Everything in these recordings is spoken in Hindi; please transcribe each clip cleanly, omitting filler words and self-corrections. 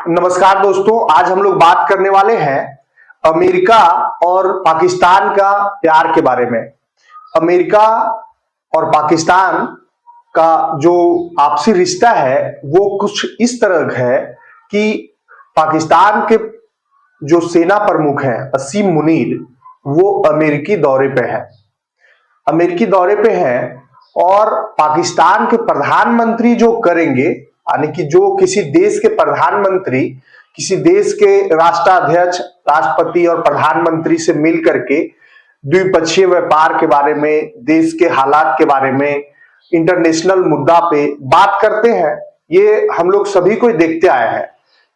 नमस्कार दोस्तों, आज हम लोग बात करने वाले हैं अमेरिका और पाकिस्तान का प्यार के बारे में। अमेरिका और पाकिस्तान का जो आपसी रिश्ता है वो कुछ इस तरह है कि पाकिस्तान के जो सेना प्रमुख हैं असीम मुनीर, वो अमेरिकी दौरे पे है। अमेरिकी दौरे पे हैं और पाकिस्तान के प्रधानमंत्री जो करेंगे, यानी कि जो किसी देश के प्रधानमंत्री किसी देश के राष्ट्राध्यक्ष, राष्ट्रपति और प्रधानमंत्री से मिल करके द्विपक्षीय व्यापार के बारे में, देश के हालात के बारे में, इंटरनेशनल मुद्दा पे बात करते हैं। ये हम लोग सभी को देखते आए हैं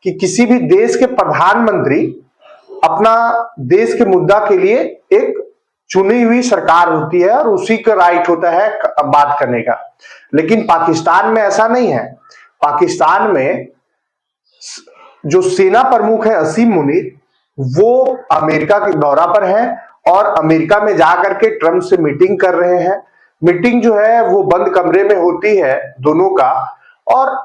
कि किसी भी देश के प्रधानमंत्री अपना देश के मुद्दा के लिए एक चुनी हुई सरकार होती है और उसी का राइट होता है बात करने का। लेकिन पाकिस्तान में ऐसा नहीं है। पाकिस्तान में जो सेना प्रमुख है असीम मुनीर, वो अमेरिका के दौरा पर हैं और अमेरिका में जाकर के ट्रंप से मीटिंग कर रहे हैं। मीटिंग जो है वो बंद कमरे में होती है दोनों का, और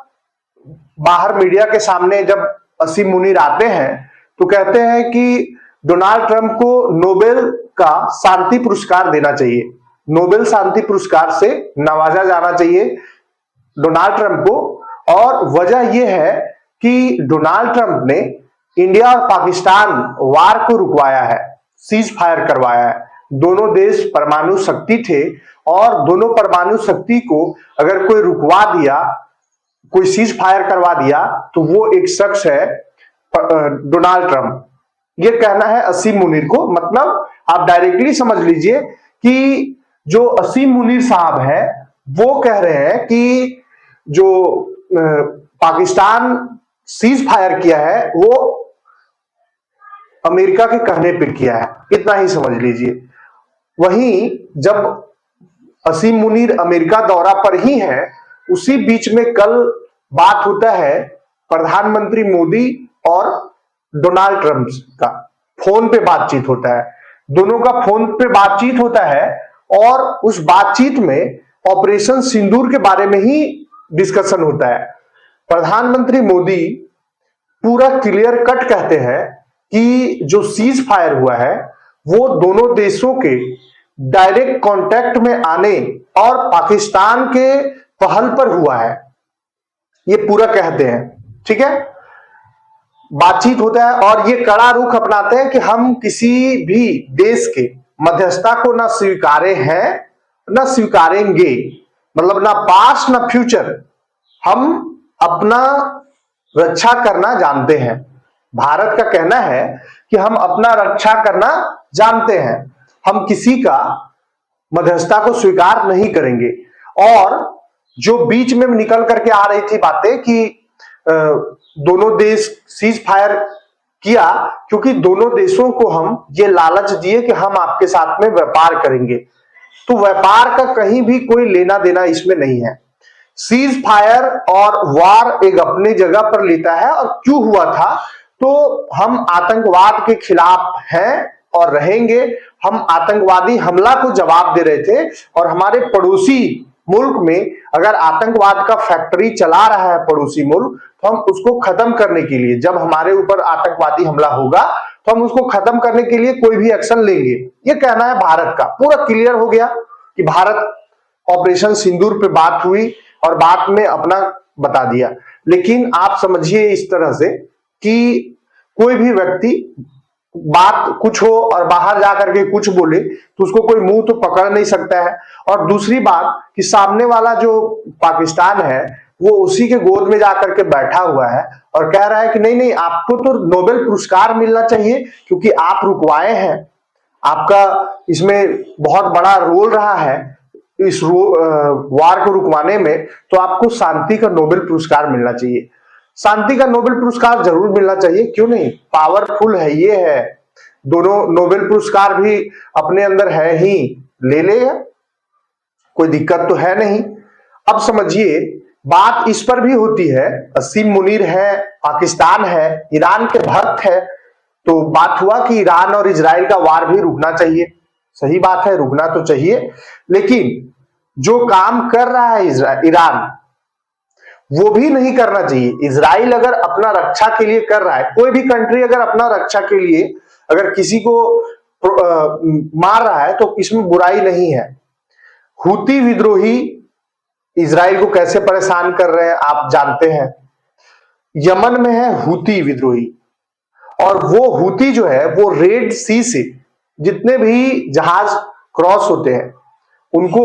बाहर मीडिया के सामने जब असीम मुनीर आते हैं तो कहते हैं कि डोनाल्ड ट्रंप को नोबेल का शांति पुरस्कार देना चाहिए, नोबेल शांति पुरस्कार से नवाजा जाना चाहिए डोनाल्ड ट्रंप को। और वजह यह है कि डोनाल्ड ट्रंप ने इंडिया और पाकिस्तान वार को रुकवाया है, सीज फायर करवाया है। दोनों देश परमाणु शक्ति थे और दोनों परमाणु शक्ति को अगर कोई रुकवा दिया, कोई सीज फायर करवा दिया, तो वो एक शख्स है डोनाल्ड ट्रंप। ये कहना है असीम मुनीर को। मतलब आप डायरेक्टली समझ लीजिए कि जो असीम मुनीर साहब है वो कह रहे हैं कि जो पाकिस्तान सीज फायर किया है वो अमेरिका के कहने पे किया है, इतना ही समझ लीजिए। वहीं जब असीम मुनीर अमेरिका दौरा पर ही है, उसी बीच में कल बात होता है प्रधानमंत्री मोदी और डोनाल्ड ट्रंप का फोन पे बातचीत होता है। दोनों का फोन पे बातचीत होता है और उस बातचीत में ऑपरेशन सिंदूर के बारे में ही डिस्कशन होता है। प्रधानमंत्री मोदी पूरा क्लियर कट कहते हैं कि जो सीज फायर हुआ है वो दोनों देशों के डायरेक्ट कांटेक्ट में आने और पाकिस्तान के पहल पर हुआ है, ये पूरा कहते हैं। ठीक है, बातचीत होता है और ये कड़ा रुख अपनाते हैं कि हम किसी भी देश के मध्यस्थता को ना स्वीकारे हैं ना स्वीकारेंगे, मतलब ना पास ना फ्यूचर। हम अपना रक्षा करना जानते हैं। भारत का कहना है कि हम अपना रक्षा करना जानते हैं, हम किसी का मध्यस्थता को स्वीकार नहीं करेंगे। और जो बीच में निकल करके आ रही थी बातें कि दोनों देश सीज फायर किया क्योंकि दोनों देशों को हम ये लालच दिए कि हम आपके साथ में व्यापार करेंगे, तो व्यापार का कहीं भी कोई लेना देना इसमें नहीं है। सीज फायर और वार एक अपनी जगह पर लेता है। और क्यों हुआ था, तो हम आतंकवाद के खिलाफ हैं और रहेंगे। हम आतंकवादी हमला को जवाब दे रहे थे और हमारे पड़ोसी मुल्क में अगर आतंकवाद का फैक्ट्री चला रहा है पड़ोसी मुल्क, तो हम उसको खत्म करने के लिए, जब हमारे ऊपर आतंकवादी हमला होगा तो हम उसको खत्म करने के लिए कोई भी एक्शन लेंगे। ये कहना है भारत का। पूरा क्लियर हो गया कि भारत ऑपरेशन सिंदूर पे बात हुई और बात में अपना बता दिया। लेकिन आप समझिए इस तरह से कि कोई भी व्यक्ति बात कुछ हो और बाहर जाकर के कुछ बोले तो उसको कोई मुंह तो पकड़ नहीं सकता है। और दूसरी बात कि सामने वाला जो पाकिस्तान है वो उसी के गोद में जाकर के बैठा हुआ है और कह रहा है कि नहीं नहीं, आपको तो नोबेल पुरस्कार मिलना चाहिए क्योंकि आप रुकवाए हैं, आपका इसमें बहुत बड़ा रोल रहा है इस वार को रुकवाने में, तो आपको शांति का नोबेल पुरस्कार मिलना चाहिए। शांति का नोबेल पुरस्कार जरूर मिलना चाहिए, क्यों नहीं, पावरफुल है ये है। दोनों नोबेल पुरस्कार भी अपने अंदर है ही, ले ले, कोई दिक्कत तो है नहीं। अब समझिए बात इस पर भी होती है। असीम मुनीर है, पाकिस्तान है, ईरान के भक्त है, तो बात हुआ कि ईरान और इजराइल का वार भी रुकना चाहिए। सही बात है, रुकना तो चाहिए। लेकिन जो काम कर रहा है ईरान, वो भी नहीं करना चाहिए। इजराइल अगर अपना रक्षा के लिए कर रहा है, कोई भी कंट्री अगर अपना रक्षा के लिए अगर किसी को मार रहा है तो इसमें बुराई नहीं है। हूती विद्रोही इजराइल को कैसे परेशान कर रहे हैं आप जानते हैं। यमन में है हूती विद्रोही, और वो हूती जो है वो रेड सी से जितने भी जहाज क्रॉस होते हैं उनको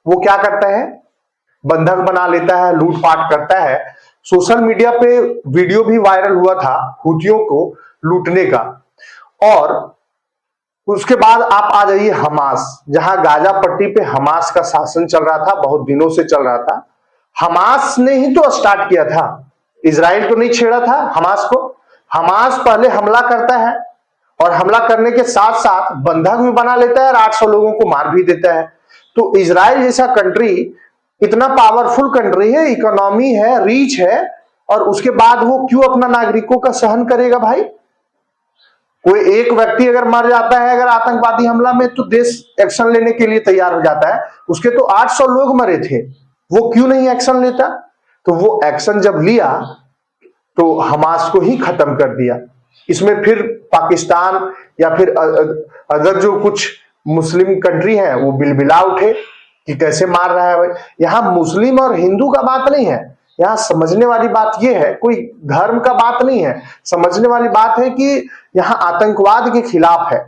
वो क्या करता है, बंधक बना लेता है, लूटपाट करता है। सोशल मीडिया पे वीडियो भी वायरल हुआ था हूतियों को लूटने का। और उसके बाद आप आ जाइए हमास, जहां गाजा पट्टी पे हमास का शासन चल रहा था, बहुत दिनों से चल रहा था। हमास ने ही तो स्टार्ट किया था, इजराइल तो नहीं छेड़ा था हमास को। हमास पहले हमला करता है और हमला करने के साथ साथ बंधक भी बना लेता है और 800 लोगों को मार भी देता है। तो इजराइल जैसा कंट्री इतना पावरफुल कंट्री है, इकोनॉमी है, रीच है, और उसके बाद वो क्यों अपना नागरिकों का सहन करेगा भाई। कोई एक व्यक्ति अगर मर जाता है अगर आतंकवादी हमला में तो देश एक्शन लेने के लिए तैयार हो जाता है। उसके तो 800 लोग मरे थे, वो क्यों नहीं एक्शन लेता। तो वो एक्शन जब लिया तो हमास को ही खत्म कर दिया। इसमें फिर पाकिस्तान या फिर अदर जो कुछ मुस्लिम कंट्री है वो बिलबिला उठे कि कैसे मार रहा है भाई। यहां मुस्लिम और हिंदू का बात नहीं है, यहां समझने वाली बात यह है, कोई धर्म का बात नहीं है, समझने वाली बात है कि यहां आतंकवाद के खिलाफ है।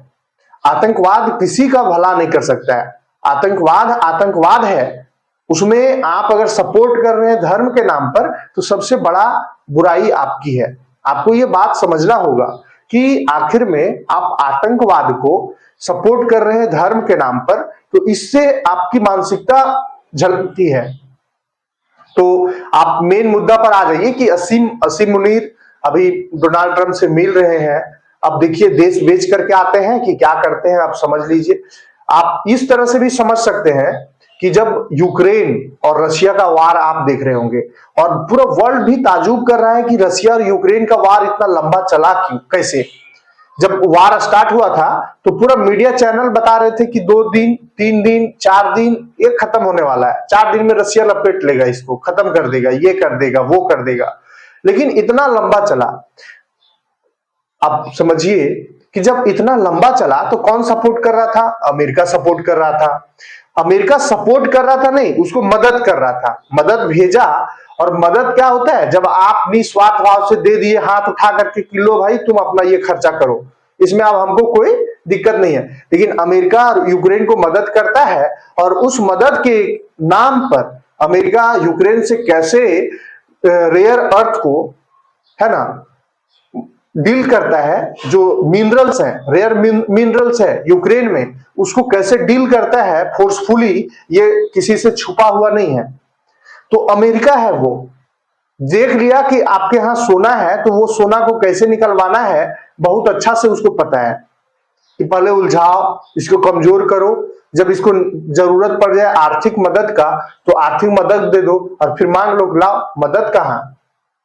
आतंकवाद किसी का भला नहीं कर सकता है। आतंकवाद आतंकवाद है, उसमें आप अगर सपोर्ट कर रहे हैं धर्म के नाम पर तो सबसे बड़ा बुराई आपकी है। आपको ये बात समझना होगा कि आखिर में आप आतंकवाद को सपोर्ट कर रहे हैं धर्म के नाम पर, तो इससे आपकी मानसिकता झलकती है। तो आप मेन मुद्दा पर आ जाइए कि असीम मुनीर अभी डोनाल्ड ट्रंप से मिल रहे हैं। अब देखिए देश बेच करके आते हैं कि क्या करते हैं, आप समझ लीजिए। आप इस तरह से भी समझ सकते हैं कि जब यूक्रेन और रशिया का वार आप देख रहे होंगे और पूरा वर्ल्ड भी ताजुब कर रहा है कि रशिया और यूक्रेन का वार इतना लंबा चला क्यों, कैसे। जब वार स्टार्ट हुआ था तो पूरा मीडिया चैनल बता रहे थे कि 2 दिन 3 दिन 4 दिन ये खत्म होने वाला है, 4 दिन में रशिया लपेट लेगा, इसको खत्म कर देगा, ये कर देगा, वो कर देगा। लेकिन इतना लंबा चला। आप समझिए कि जब इतना लंबा चला तो कौन सपोर्ट कर रहा था, अमेरिका सपोर्ट कर रहा था। अमेरिका सपोर्ट कर रहा था नहीं, उसको मदद कर रहा था, मदद भेजा। और मदद क्या होता है, जब आप निस्वार्थ भाव से दे दिए, हाथ उठा करके कि लो भाई तुम अपना ये खर्चा करो, इसमें अब हमको कोई दिक्कत नहीं है। लेकिन अमेरिका और यूक्रेन को मदद करता है और उस मदद के नाम पर अमेरिका यूक्रेन से कैसे रेयर अर्थ को, है ना, डील करता है। जो मिनरल्स हैं, रेयर मिनरल्स है यूक्रेन में, उसको कैसे डील करता है फोर्सफुली, ये किसी से छुपा हुआ नहीं है। तो अमेरिका है वो देख लिया कि आपके यहां सोना है तो वो सोना को कैसे निकलवाना है बहुत अच्छा से उसको पता है कि पहले उलझाओ, इसको कमजोर करो, जब इसको जरूरत पड़ जाए आर्थिक मदद का तो आर्थिक मदद दे दो और फिर मांग लो। लाओ मदद कहां,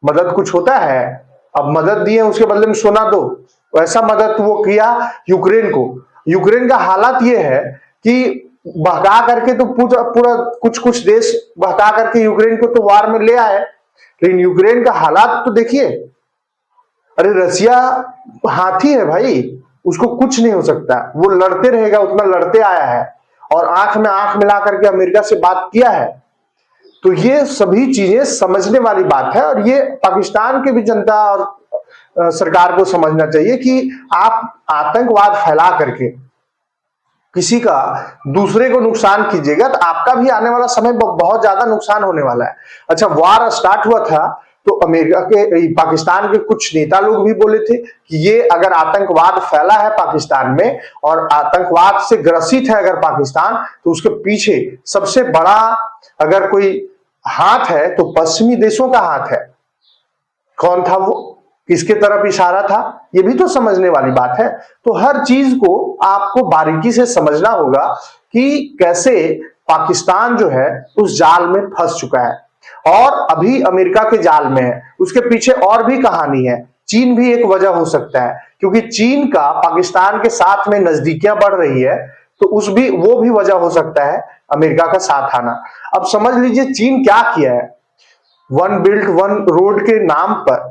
मदद कुछ होता है, अब मदद दिए उसके बदले में सोना दो, ऐसा मदद वो किया यूक्रेन को। यूक्रेन का हालात ये है कि बहका करके तो पूरा पूरा कुछ देश बहका करके यूक्रेन को तो वार में ले आए, लेकिन यूक्रेन का हालात तो देखिए। अरे रसिया हाथी है भाई, उसको कुछ नहीं हो सकता, वो लड़ते रहेगा, उतना लड़ते आया है और आंख में आंख मिला करके अमेरिका से बात किया है। तो ये सभी चीजें समझने वाली बात है और ये पाकिस्तान के भी जनता और सरकार को समझना चाहिए कि आप आतंकवाद फैला करके किसी का दूसरे को नुकसान कीजिएगा तो आपका भी आने वाला समय बहुत ज्यादा नुकसान होने वाला है। अच्छा, वार स्टार्ट हुआ था तो अमेरिका के पाकिस्तान के कुछ नेता लोग भी बोले थे कि ये अगर आतंकवाद फैला है पाकिस्तान में और आतंकवाद से ग्रसित है अगर पाकिस्तान, तो उसके पीछे सबसे बड़ा अगर कोई हाथ है तो पश्चिमी देशों का हाथ है। कौन था वो, किसके तरफ इशारा था, ये भी तो समझने वाली बात है। तो हर चीज को आपको बारीकी से समझना होगा कि कैसे पाकिस्तान जो है उस जाल में फंस चुका है और अभी अमेरिका के जाल में है। उसके पीछे और भी कहानी है, चीन भी एक वजह हो सकता है क्योंकि चीन का पाकिस्तान के साथ में नजदीकियां बढ़ रही है, तो वो भी वजह हो सकता है अमेरिका का साथ आना। अब समझ लीजिए चीन क्या किया है। वन बिल्ट वन रोड के नाम पर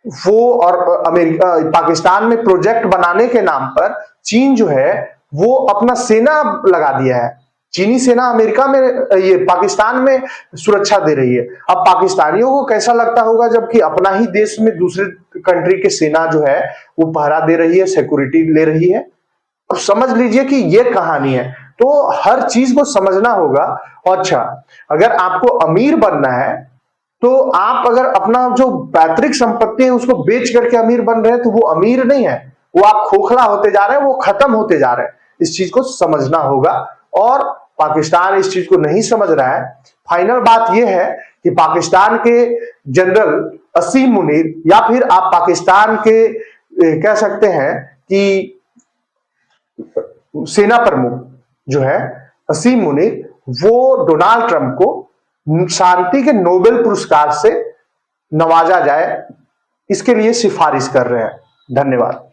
वो, और अमेरिका पाकिस्तान में प्रोजेक्ट बनाने के नाम पर चीन जो है वो अपना सेना लगा दिया है। चीनी सेना अमेरिका में, ये पाकिस्तान में सुरक्षा दे रही है। अब पाकिस्तानियों को कैसा लगता होगा जबकि अपना ही देश में दूसरे कंट्री की सेना जो है वो पहरा दे रही है, सिक्योरिटी ले रही है। अब समझ लीजिए कि ये कहानी है। तो हर चीज को समझना होगा। और अच्छा, अगर आपको अमीर बनना है तो आप अगर अपना जो पैतृक संपत्ति है उसको बेच करके अमीर बन रहे हैं तो वो अमीर नहीं है, वो आप खोखला होते जा रहे हैं, वो खत्म होते जा रहे हैं। इस चीज को समझना होगा और पाकिस्तान इस चीज को नहीं समझ रहा है। फाइनल बात यह है कि पाकिस्तान के जनरल असीम मुनीर, या फिर आप पाकिस्तान के कह सकते हैं कि सेना प्रमुख जो है असीम मुनीर, वो डोनाल्ड ट्रंप को शांति के नोबेल पुरस्कार से नवाजा जाए इसके लिए सिफारिश कर रहे हैं। धन्यवाद।